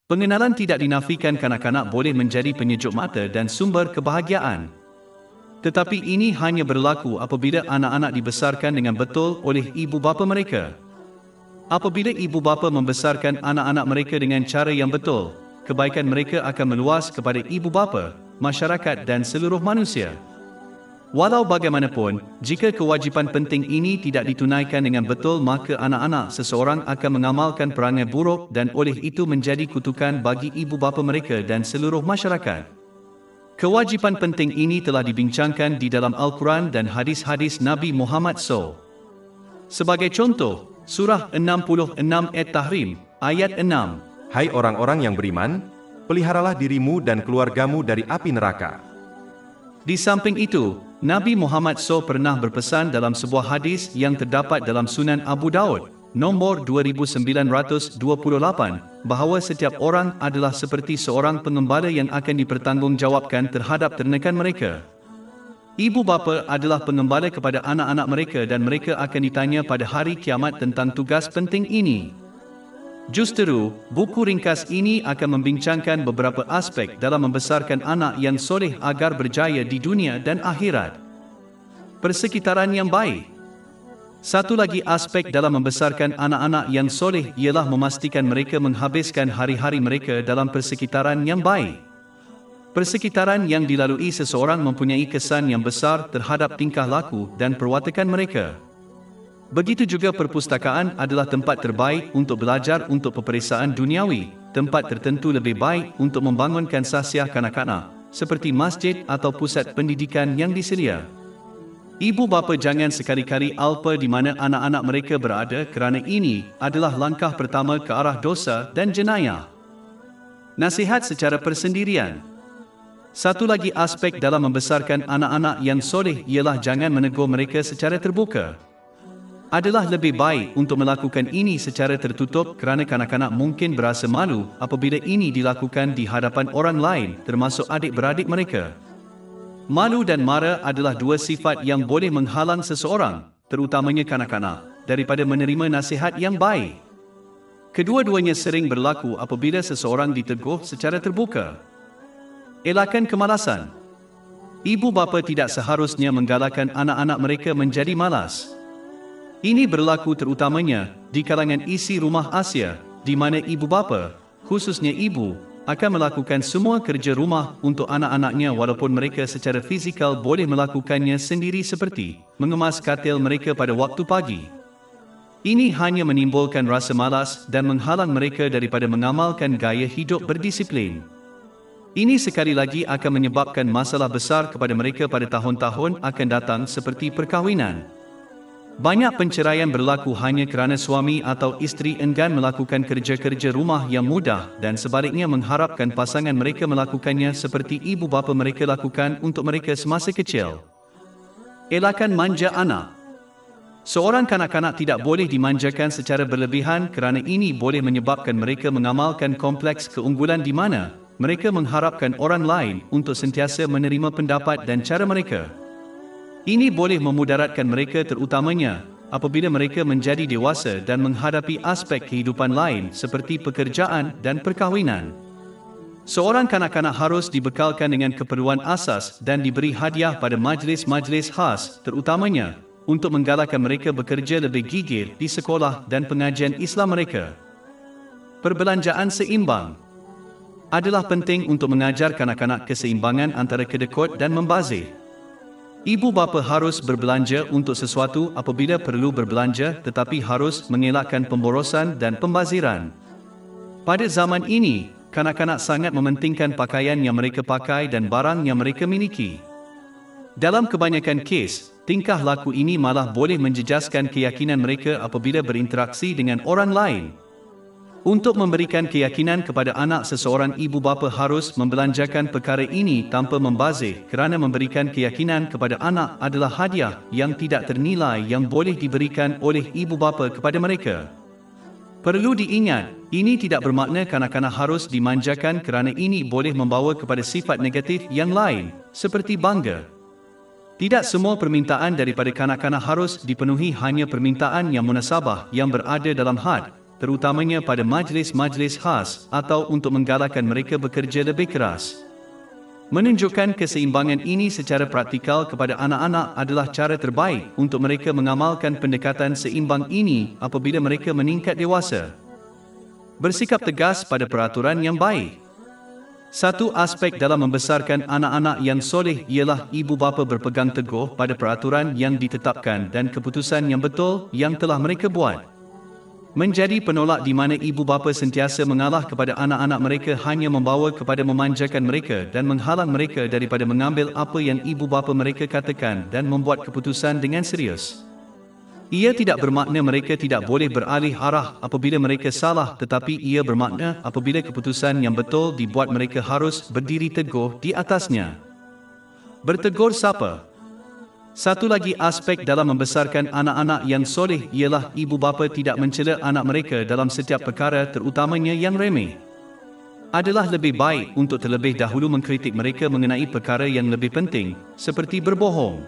Pengenalan tidak dinafikan kanak-kanak boleh menjadi penyejuk mata dan sumber kebahagiaan. Tetapi ini hanya berlaku apabila anak-anak dibesarkan dengan betul oleh ibu bapa mereka. Apabila ibu bapa membesarkan anak-anak mereka dengan cara yang betul, kebaikan mereka akan meluas kepada ibu bapa, masyarakat dan seluruh manusia. Walau bagaimanapun, jika kewajipan penting ini tidak ditunaikan dengan betul, maka anak-anak seseorang akan mengamalkan perangai buruk dan oleh itu menjadi kutukan bagi ibu bapa mereka dan seluruh masyarakat. Kewajipan penting ini telah dibincangkan di dalam Al-Quran dan hadis-hadis Nabi Muhammad SAW. Sebagai contoh, Surah 66 At-Tahrim, ayat 6. Hai orang-orang yang beriman, peliharalah dirimu dan keluargamu dari api neraka. Di samping itu, Nabi Muhammad SAW pernah berpesan dalam sebuah hadis yang terdapat dalam Sunan Abu Daud, nombor 2928, bahawa setiap orang adalah seperti seorang pengembala yang akan dipertanggungjawabkan terhadap ternakan mereka. Ibu bapa adalah pengembala kepada anak-anak mereka dan mereka akan ditanya pada hari kiamat tentang tugas penting ini. Justeru, buku ringkas ini akan membincangkan beberapa aspek dalam membesarkan anak yang soleh agar berjaya di dunia dan akhirat. Persekitaran yang baik. Satu lagi aspek dalam membesarkan anak-anak yang soleh ialah memastikan mereka menghabiskan hari-hari mereka dalam persekitaran yang baik. Persekitaran yang dilalui seseorang mempunyai kesan yang besar terhadap tingkah laku dan perwatakan mereka. Begitu juga perpustakaan adalah tempat terbaik untuk belajar untuk peperiksaan duniawi, tempat tertentu lebih baik untuk membangunkan sahsiah kanak-kanak, seperti masjid atau pusat pendidikan yang disedia. Ibu bapa jangan sekali-kali alpa di mana anak-anak mereka berada kerana ini adalah langkah pertama ke arah dosa dan jenayah. Nasihat secara persendirian. Satu lagi aspek dalam membesarkan anak-anak yang soleh ialah jangan menegur mereka secara terbuka. Adalah lebih baik untuk melakukan ini secara tertutup kerana kanak-kanak mungkin berasa malu apabila ini dilakukan di hadapan orang lain termasuk adik-beradik mereka. Malu dan marah adalah dua sifat yang boleh menghalang seseorang, terutamanya kanak-kanak, daripada menerima nasihat yang baik. Kedua-duanya sering berlaku apabila seseorang ditegur secara terbuka. Elakkan kemalasan. Ibu bapa tidak seharusnya menggalakkan anak-anak mereka menjadi malas. Ini berlaku terutamanya di kalangan isi rumah Asia, di mana ibu bapa, khususnya ibu, akan melakukan semua kerja rumah untuk anak-anaknya walaupun mereka secara fizikal boleh melakukannya sendiri seperti mengemas katil mereka pada waktu pagi. Ini hanya menimbulkan rasa malas dan menghalang mereka daripada mengamalkan gaya hidup berdisiplin. Ini sekali lagi akan menyebabkan masalah besar kepada mereka pada tahun-tahun akan datang seperti perkahwinan. Banyak penceraian berlaku hanya kerana suami atau isteri enggan melakukan kerja-kerja rumah yang mudah dan sebaliknya mengharapkan pasangan mereka melakukannya seperti ibu bapa mereka lakukan untuk mereka semasa kecil. Elakkan manja anak. Seorang kanak-kanak tidak boleh dimanjakan secara berlebihan kerana ini boleh menyebabkan mereka mengamalkan kompleks keunggulan di mana mereka mengharapkan orang lain untuk sentiasa menerima pendapat dan cara mereka. Ini boleh memudaratkan mereka terutamanya apabila mereka menjadi dewasa dan menghadapi aspek kehidupan lain seperti pekerjaan dan perkahwinan. Seorang kanak-kanak harus dibekalkan dengan keperluan asas dan diberi hadiah pada majlis-majlis khas terutamanya untuk menggalakkan mereka bekerja lebih gigih di sekolah dan pengajian Islam mereka. Perbelanjaan seimbang. Adalah penting untuk mengajar kanak-kanak keseimbangan antara kedekut dan membazir. Ibu bapa harus berbelanja untuk sesuatu apabila perlu berbelanja tetapi harus mengelakkan pemborosan dan pembaziran. Pada zaman ini, kanak-kanak sangat mementingkan pakaian yang mereka pakai dan barang yang mereka miliki. Dalam kebanyakan kes, tingkah laku ini malah boleh menjejaskan keyakinan mereka apabila berinteraksi dengan orang lain. Untuk memberikan keyakinan kepada anak, seseorang ibu bapa harus membelanjakan perkara ini tanpa membazir kerana memberikan keyakinan kepada anak adalah hadiah yang tidak ternilai yang boleh diberikan oleh ibu bapa kepada mereka. Perlu diingat, ini tidak bermakna kanak-kanak harus dimanjakan kerana ini boleh membawa kepada sifat negatif yang lain, seperti bangga. Tidak semua permintaan daripada kanak-kanak harus dipenuhi, hanya permintaan yang munasabah yang berada dalam had, terutamanya pada majlis-majlis khas atau untuk menggalakkan mereka bekerja lebih keras. Menunjukkan keseimbangan ini secara praktikal kepada anak-anak adalah cara terbaik untuk mereka mengamalkan pendekatan seimbang ini apabila mereka meningkat dewasa. Bersikap tegas pada peraturan yang baik. Satu aspek dalam membesarkan anak-anak yang soleh ialah ibu bapa berpegang teguh pada peraturan yang ditetapkan dan keputusan yang betul yang telah mereka buat. Menjadi penolak di mana ibu bapa sentiasa mengalah kepada anak-anak mereka hanya membawa kepada memanjakan mereka dan menghalang mereka daripada mengambil apa yang ibu bapa mereka katakan dan membuat keputusan dengan serius. Ia tidak bermakna mereka tidak boleh beralih arah apabila mereka salah, tetapi ia bermakna apabila keputusan yang betul dibuat mereka harus berdiri teguh di atasnya. Bertegur sapa. Satu lagi aspek dalam membesarkan anak-anak yang soleh ialah ibu bapa tidak mencela anak mereka dalam setiap perkara, terutamanya yang remeh. Adalah lebih baik untuk terlebih dahulu mengkritik mereka mengenai perkara yang lebih penting, seperti berbohong.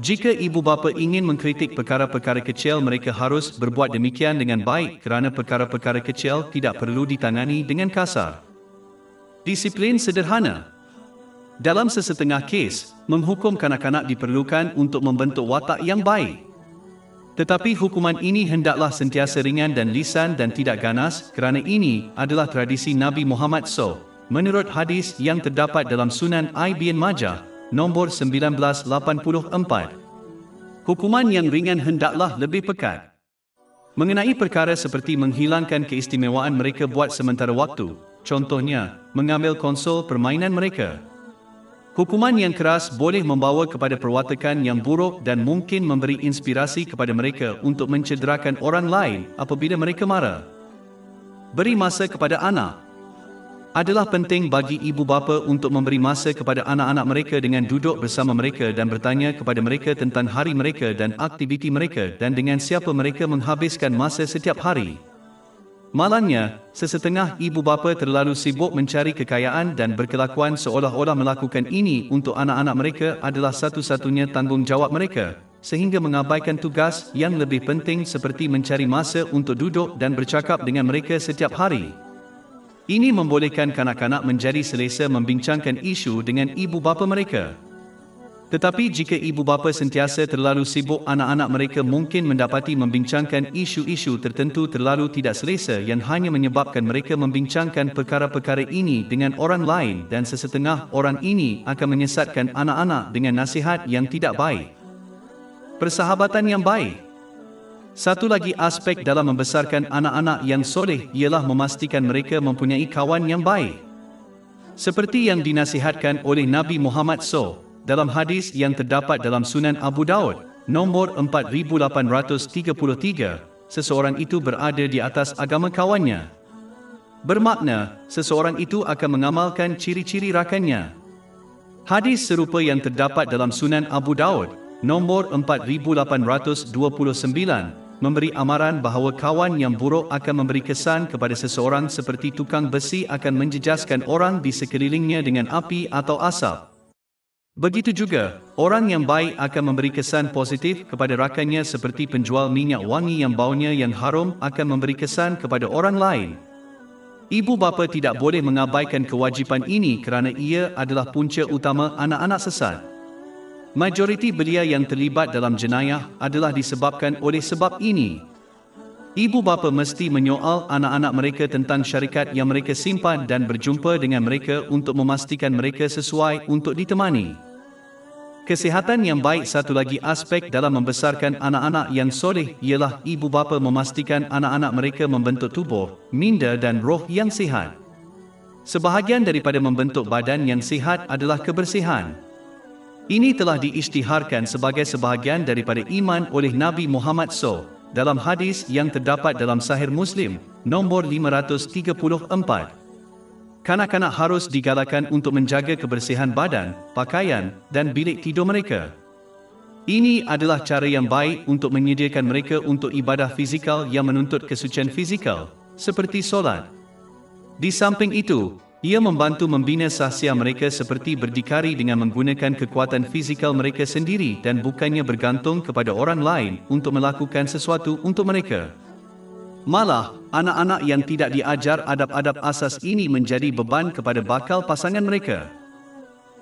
Jika ibu bapa ingin mengkritik perkara-perkara kecil, mereka harus berbuat demikian dengan baik kerana perkara-perkara kecil tidak perlu ditangani dengan kasar. Disiplin sederhana. Dalam sesetengah kes, menghukum kanak-kanak diperlukan untuk membentuk watak yang baik. Tetapi hukuman ini hendaklah sentiasa ringan dan lisan dan tidak ganas, kerana ini adalah tradisi Nabi Muhammad SAW, menurut hadis yang terdapat dalam Sunan Ibn Majah, nombor 1984. Hukuman yang ringan hendaklah lebih pekat. Mengenai perkara seperti menghilangkan keistimewaan mereka buat sementara waktu, contohnya, mengambil konsol permainan mereka. Hukuman yang keras boleh membawa kepada perwatakan yang buruk dan mungkin memberi inspirasi kepada mereka untuk mencederakan orang lain apabila mereka marah. Beri masa kepada anak. Adalah penting bagi ibu bapa untuk memberi masa kepada anak-anak mereka dengan duduk bersama mereka dan bertanya kepada mereka tentang hari mereka dan aktiviti mereka dan dengan siapa mereka menghabiskan masa setiap hari. Malangnya, sesetengah ibu bapa terlalu sibuk mencari kekayaan dan berkelakuan seolah-olah melakukan ini untuk anak-anak mereka adalah satu-satunya tanggungjawab mereka, sehingga mengabaikan tugas yang lebih penting seperti mencari masa untuk duduk dan bercakap dengan mereka setiap hari. Ini membolehkan kanak-kanak menjadi selesa membincangkan isu dengan ibu bapa mereka. Tetapi jika ibu bapa sentiasa terlalu sibuk, anak-anak mereka mungkin mendapati membincangkan isu-isu tertentu terlalu tidak selesa yang hanya menyebabkan mereka membincangkan perkara-perkara ini dengan orang lain dan sesetengah orang ini akan menyesatkan anak-anak dengan nasihat yang tidak baik. Persahabatan yang baik. Satu lagi aspek dalam membesarkan anak-anak yang soleh ialah memastikan mereka mempunyai kawan yang baik. Seperti yang dinasihatkan oleh Nabi Muhammad SAW. Dalam hadis yang terdapat dalam Sunan Abu Daud, nombor 4833, seseorang itu berada di atas agama kawannya. Bermakna, seseorang itu akan mengamalkan ciri-ciri rakannya. Hadis serupa yang terdapat dalam Sunan Abu Daud, nombor 4829, memberi amaran bahawa kawan yang buruk akan memberi kesan kepada seseorang seperti tukang besi akan menjejaskan orang di sekelilingnya dengan api atau asap. Begitu juga, orang yang baik akan memberi kesan positif kepada rakannya seperti penjual minyak wangi yang baunya yang harum akan memberi kesan kepada orang lain. Ibu bapa tidak boleh mengabaikan kewajipan ini kerana ia adalah punca utama anak-anak sesat. Majoriti belia yang terlibat dalam jenayah adalah disebabkan oleh sebab ini. Ibu bapa mesti menyoal anak-anak mereka tentang syarikat yang mereka simpan dan berjumpa dengan mereka untuk memastikan mereka sesuai untuk ditemani. Kesihatan yang baik. Satu lagi aspek dalam membesarkan anak-anak yang soleh ialah ibu bapa memastikan anak-anak mereka membentuk tubuh, minda dan roh yang sihat. Sebahagian daripada membentuk badan yang sihat adalah kebersihan. Ini telah diisytiharkan sebagai sebahagian daripada iman oleh Nabi Muhammad SAW dalam hadis yang terdapat dalam Sahih Muslim, nombor 534. Kanak-kanak harus digalakkan untuk menjaga kebersihan badan, pakaian, dan bilik tidur mereka. Ini adalah cara yang baik untuk menyediakan mereka untuk ibadah fizikal yang menuntut kesucian fizikal, seperti solat. Di samping itu, ia membantu membina sahsia mereka seperti berdikari dengan menggunakan kekuatan fizikal mereka sendiri dan bukannya bergantung kepada orang lain untuk melakukan sesuatu untuk mereka. Malah, anak-anak yang tidak diajar adab-adab asas ini menjadi beban kepada bakal pasangan mereka.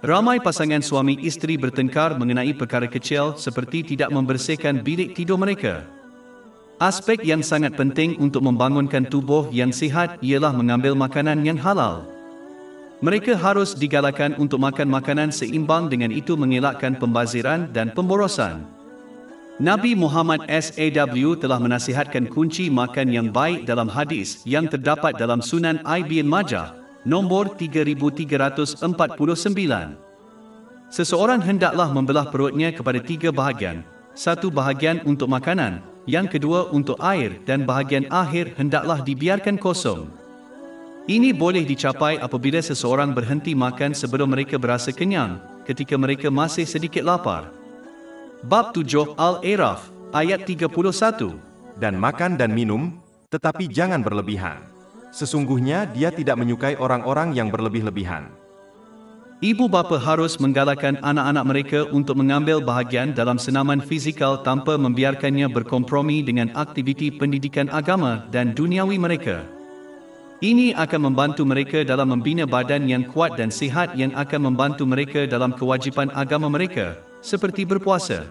Ramai pasangan suami isteri bertengkar mengenai perkara kecil seperti tidak membersihkan bilik tidur mereka. Aspek yang sangat penting untuk membangunkan tubuh yang sihat ialah mengambil makanan yang halal. Mereka harus digalakkan untuk makan makanan seimbang, dengan itu mengelakkan pembaziran dan pemborosan. Nabi Muhammad SAW telah menasihatkan kunci makan yang baik dalam hadis yang terdapat dalam Sunan Ibn Majah, nombor 3349. Seseorang hendaklah membelah perutnya kepada 3 bahagian. 1 bahagian untuk makanan, yang kedua untuk air, dan bahagian akhir hendaklah dibiarkan kosong. Ini boleh dicapai apabila seseorang berhenti makan sebelum mereka berasa kenyang, ketika mereka masih sedikit lapar. Bab 7 Al-A'raf, ayat 31. Dan makan dan minum, tetapi jangan berlebihan. Sesungguhnya dia tidak menyukai orang-orang yang berlebih-lebihan. Ibu bapa harus menggalakkan anak-anak mereka untuk mengambil bahagian dalam senaman fizikal tanpa membiarkannya berkompromi dengan aktiviti pendidikan agama dan duniawi mereka. Ini akan membantu mereka dalam membina badan yang kuat dan sihat, yang akan membantu mereka dalam kewajipan agama mereka, seperti berpuasa.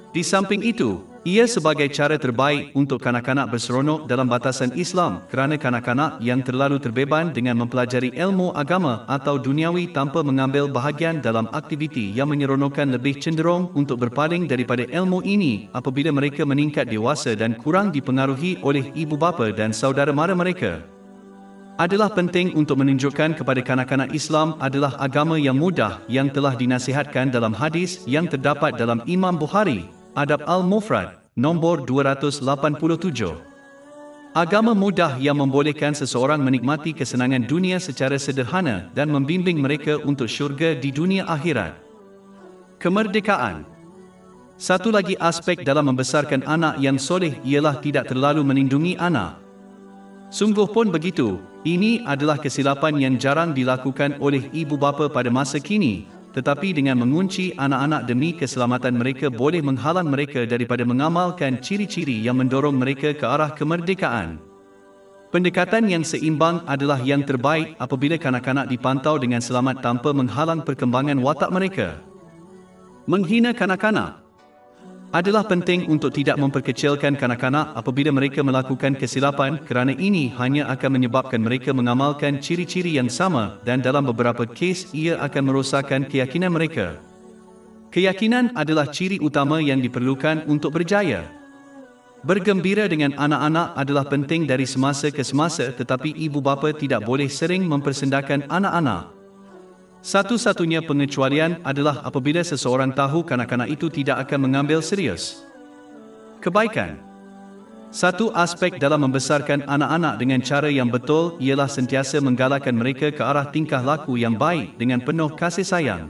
Di samping itu, ia sebagai cara terbaik untuk kanak-kanak berseronok dalam batasan Islam, kerana kanak-kanak yang terlalu terbeban dengan mempelajari ilmu agama atau duniawi tanpa mengambil bahagian dalam aktiviti yang menyeronokkan lebih cenderung untuk berpaling daripada ilmu ini apabila mereka meningkat dewasa dan kurang dipengaruhi oleh ibu bapa dan saudara mara mereka. Adalah penting untuk menunjukkan kepada kanak-kanak Islam adalah agama yang mudah yang telah dinasihatkan dalam hadis yang terdapat dalam Imam Bukhari, Adab Al-Mufrad, nombor 287. Agama mudah yang membolehkan seseorang menikmati kesenangan dunia secara sederhana dan membimbing mereka untuk syurga di dunia akhirat. Kemerdekaan. Satu lagi aspek dalam membesarkan anak yang soleh ialah tidak terlalu melindungi anak. Sungguh pun begitu, ini adalah kesilapan yang jarang dilakukan oleh ibu bapa pada masa kini, tetapi dengan mengunci anak-anak demi keselamatan mereka boleh menghalang mereka daripada mengamalkan ciri-ciri yang mendorong mereka ke arah kemerdekaan. Pendekatan yang seimbang adalah yang terbaik apabila kanak-kanak dipantau dengan selamat tanpa menghalang perkembangan watak mereka. Menghina kanak-kanak. Adalah penting untuk tidak memperkecilkan kanak-kanak apabila mereka melakukan kesilapan, kerana ini hanya akan menyebabkan mereka mengamalkan ciri-ciri yang sama dan dalam beberapa kes ia akan merosakkan keyakinan mereka. Keyakinan adalah ciri utama yang diperlukan untuk berjaya. Bergembira dengan anak-anak adalah penting dari semasa ke semasa, tetapi ibu bapa tidak boleh sering mempersendakan anak-anak. Satu-satunya pengecualian adalah apabila seseorang tahu kanak-kanak itu tidak akan mengambil serius. Kebaikan. Satu aspek dalam membesarkan anak-anak dengan cara yang betul ialah sentiasa menggalakkan mereka ke arah tingkah laku yang baik dengan penuh kasih sayang.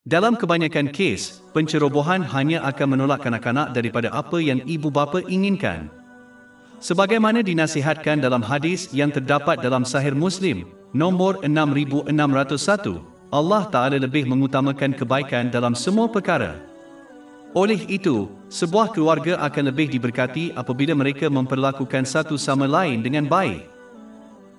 Dalam kebanyakan kes, pencerobohan hanya akan menolak kanak-kanak daripada apa yang ibu bapa inginkan. Sebagaimana dinasihatkan dalam hadis yang terdapat dalam Sahih Muslim, nombor 6601, Allah Ta'ala lebih mengutamakan kebaikan dalam semua perkara. Oleh itu, sebuah keluarga akan lebih diberkati apabila mereka memperlakukan satu sama lain dengan baik.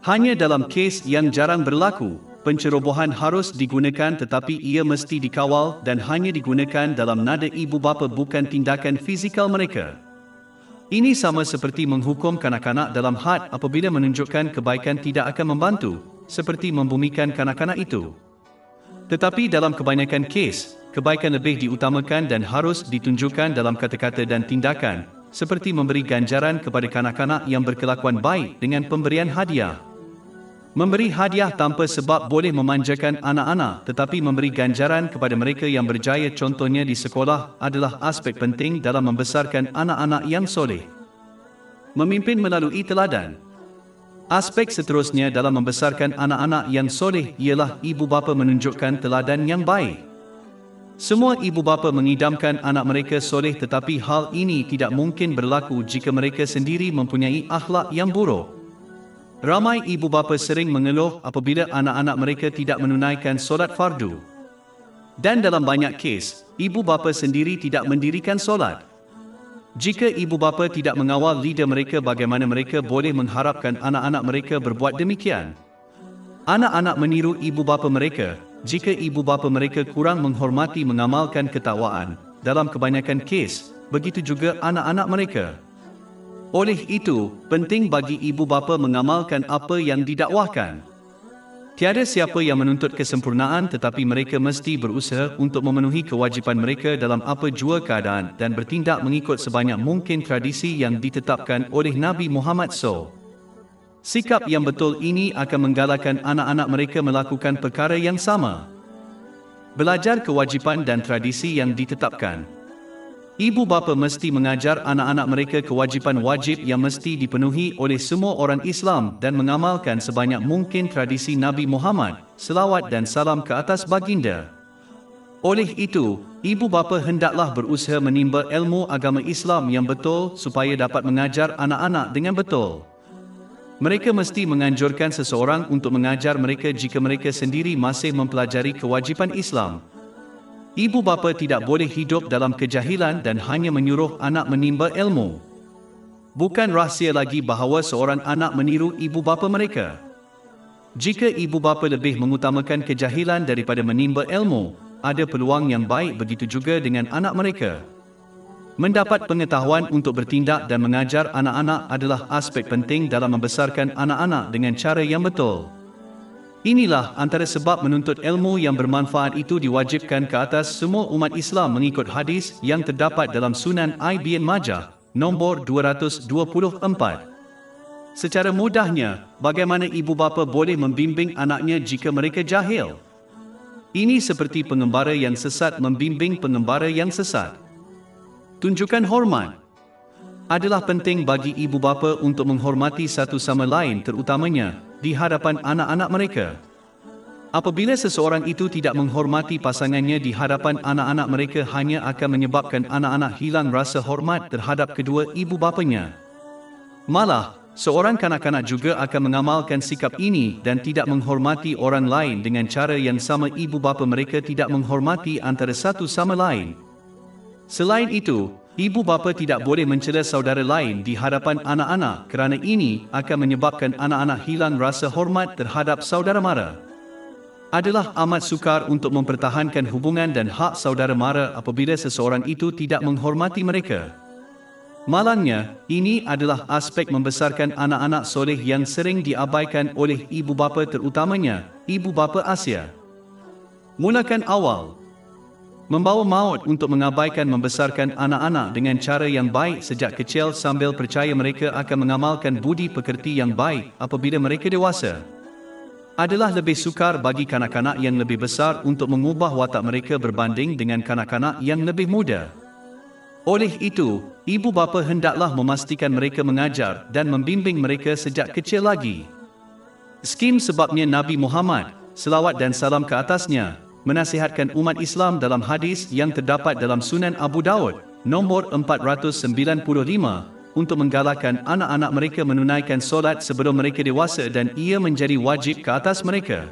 Hanya dalam kes yang jarang berlaku, pencerobohan harus digunakan, tetapi ia mesti dikawal dan hanya digunakan dalam nada ibu bapa, bukan tindakan fizikal mereka. Ini sama seperti menghukum kanak-kanak dalam had apabila menunjukkan kebaikan tidak akan membantu, seperti membumikan kanak-kanak itu. Tetapi dalam kebanyakan kes, kebaikan lebih diutamakan dan harus ditunjukkan dalam kata-kata dan tindakan, seperti memberi ganjaran kepada kanak-kanak yang berkelakuan baik dengan pemberian hadiah. Memberi hadiah tanpa sebab boleh memanjakan anak-anak, tetapi memberi ganjaran kepada mereka yang berjaya contohnya di sekolah adalah aspek penting dalam membesarkan anak-anak yang soleh. Memimpin melalui teladan. Aspek seterusnya dalam membesarkan anak-anak yang soleh ialah ibu bapa menunjukkan teladan yang baik. Semua ibu bapa mengidamkan anak mereka soleh, tetapi hal ini tidak mungkin berlaku jika mereka sendiri mempunyai akhlak yang buruk. Ramai ibu bapa sering mengeluh apabila anak-anak mereka tidak menunaikan solat fardu. Dan dalam banyak kes, ibu bapa sendiri tidak mendirikan solat. Jika ibu bapa tidak mengawal lidah mereka, bagaimana mereka boleh mengharapkan anak-anak mereka berbuat demikian? Anak-anak meniru ibu bapa mereka. Jika ibu bapa mereka kurang menghormati mengamalkan ketakwaan, dalam kebanyakan kes, begitu juga anak-anak mereka. Oleh itu, penting bagi ibu bapa mengamalkan apa yang didakwahkan. Tiada siapa yang menuntut kesempurnaan, tetapi mereka mesti berusaha untuk memenuhi kewajipan mereka dalam apa jua keadaan dan bertindak mengikut sebanyak mungkin tradisi yang ditetapkan oleh Nabi Muhammad SAW. Sikap yang betul ini akan menggalakkan anak-anak mereka melakukan perkara yang sama. Belajar kewajipan dan tradisi yang ditetapkan. Ibu bapa mesti mengajar anak-anak mereka kewajipan wajib yang mesti dipenuhi oleh semua orang Islam dan mengamalkan sebanyak mungkin tradisi Nabi Muhammad, selawat dan salam ke atas baginda. Oleh itu, ibu bapa hendaklah berusaha menimba ilmu agama Islam yang betul supaya dapat mengajar anak-anak dengan betul. Mereka mesti menganjurkan seseorang untuk mengajar mereka jika mereka sendiri masih mempelajari kewajipan Islam. Ibu bapa tidak boleh hidup dalam kejahilan dan hanya menyuruh anak menimba ilmu. Bukan rahsia lagi bahawa seorang anak meniru ibu bapa mereka. Jika ibu bapa lebih mengutamakan kejahilan daripada menimba ilmu, ada peluang yang baik begitu juga dengan anak mereka. Mendapat pengetahuan untuk bertindak dan mengajar anak-anak adalah aspek penting dalam membesarkan anak-anak dengan cara yang betul. Inilah antara sebab menuntut ilmu yang bermanfaat itu diwajibkan ke atas semua umat Islam mengikut hadis yang terdapat dalam Sunan Ibn Majah, nombor 224. Secara mudahnya, bagaimana ibu bapa boleh membimbing anaknya jika mereka jahil? Ini seperti pengembara yang sesat membimbing pengembara yang sesat. Tunjukkan hormat. Adalah penting bagi ibu bapa untuk menghormati satu sama lain, terutamanya di hadapan anak-anak mereka. Apabila seseorang itu tidak menghormati pasangannya di hadapan anak-anak mereka, hanya akan menyebabkan anak-anak hilang rasa hormat terhadap kedua ibu bapanya. Malah, seorang kanak-kanak juga akan mengamalkan sikap ini dan tidak menghormati orang lain dengan cara yang sama ibu bapa mereka tidak menghormati antara satu sama lain. Selain itu, ibu bapa tidak boleh mencela saudara lain di hadapan anak-anak kerana ini akan menyebabkan anak-anak hilang rasa hormat terhadap saudara mara. Adalah amat sukar untuk mempertahankan hubungan dan hak saudara mara apabila seseorang itu tidak menghormati mereka. Malangnya, ini adalah aspek membesarkan anak-anak soleh yang sering diabaikan oleh ibu bapa, terutamanya ibu bapa Asia. Mulakan awal. Membawa maut untuk mengabaikan membesarkan anak-anak dengan cara yang baik sejak kecil sambil percaya mereka akan mengamalkan budi pekerti yang baik apabila mereka dewasa. Adalah lebih sukar bagi kanak-kanak yang lebih besar untuk mengubah watak mereka berbanding dengan kanak-kanak yang lebih muda. Oleh itu, ibu bapa hendaklah memastikan mereka mengajar dan membimbing mereka sejak kecil lagi. Skim sebabnya Nabi Muhammad, selawat dan salam ke atasnya, menasihatkan umat Islam dalam hadis yang terdapat dalam Sunan Abu Daud, nombor 495, untuk menggalakkan anak-anak mereka menunaikan solat sebelum mereka dewasa dan ia menjadi wajib ke atas mereka.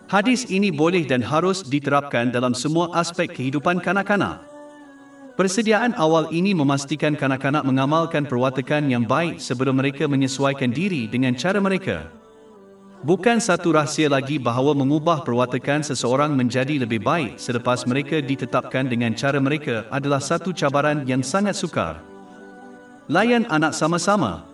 Hadis ini boleh dan harus diterapkan dalam semua aspek kehidupan kanak-kanak. Persediaan awal ini memastikan kanak-kanak mengamalkan perwatakan yang baik sebelum mereka menyesuaikan diri dengan cara mereka. Bukan satu rahsia lagi bahawa mengubah perwatakan seseorang menjadi lebih baik selepas mereka ditetapkan dengan cara mereka adalah satu cabaran yang sangat sukar. Layan anak sama-sama.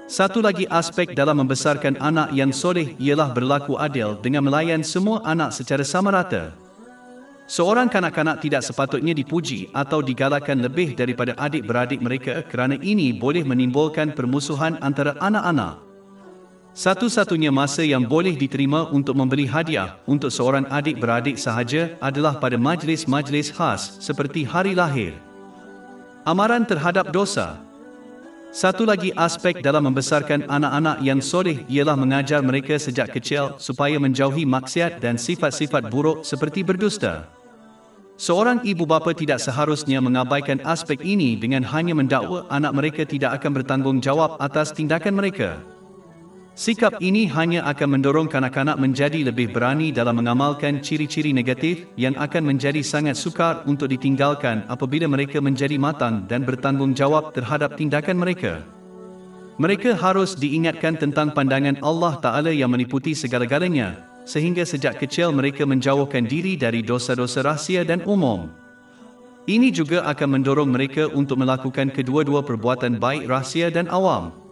Satu lagi aspek dalam membesarkan anak yang soleh ialah berlaku adil dengan melayan semua anak secara sama rata. Seorang kanak-kanak tidak sepatutnya dipuji atau digalakkan lebih daripada adik-beradik mereka kerana ini boleh menimbulkan permusuhan antara anak-anak. Satu-satunya masa yang boleh diterima untuk memberi hadiah untuk seorang adik-beradik sahaja adalah pada majlis-majlis khas seperti hari lahir. Amaran terhadap dosa. Satu lagi aspek dalam membesarkan anak-anak yang soleh ialah mengajar mereka sejak kecil supaya menjauhi maksiat dan sifat-sifat buruk seperti berdusta. Seorang ibu bapa tidak seharusnya mengabaikan aspek ini dengan hanya mendakwa anak mereka tidak akan bertanggungjawab atas tindakan mereka. Sikap ini hanya akan mendorong kanak-kanak menjadi lebih berani dalam mengamalkan ciri-ciri negatif yang akan menjadi sangat sukar untuk ditinggalkan apabila mereka menjadi matang dan bertanggungjawab terhadap tindakan mereka. Mereka harus diingatkan tentang pandangan Allah Ta'ala yang meliputi segala-galanya, sehingga sejak kecil mereka menjauhkan diri dari dosa-dosa rahsia dan umum. Ini juga akan mendorong mereka untuk melakukan kedua-dua perbuatan baik rahsia dan awam.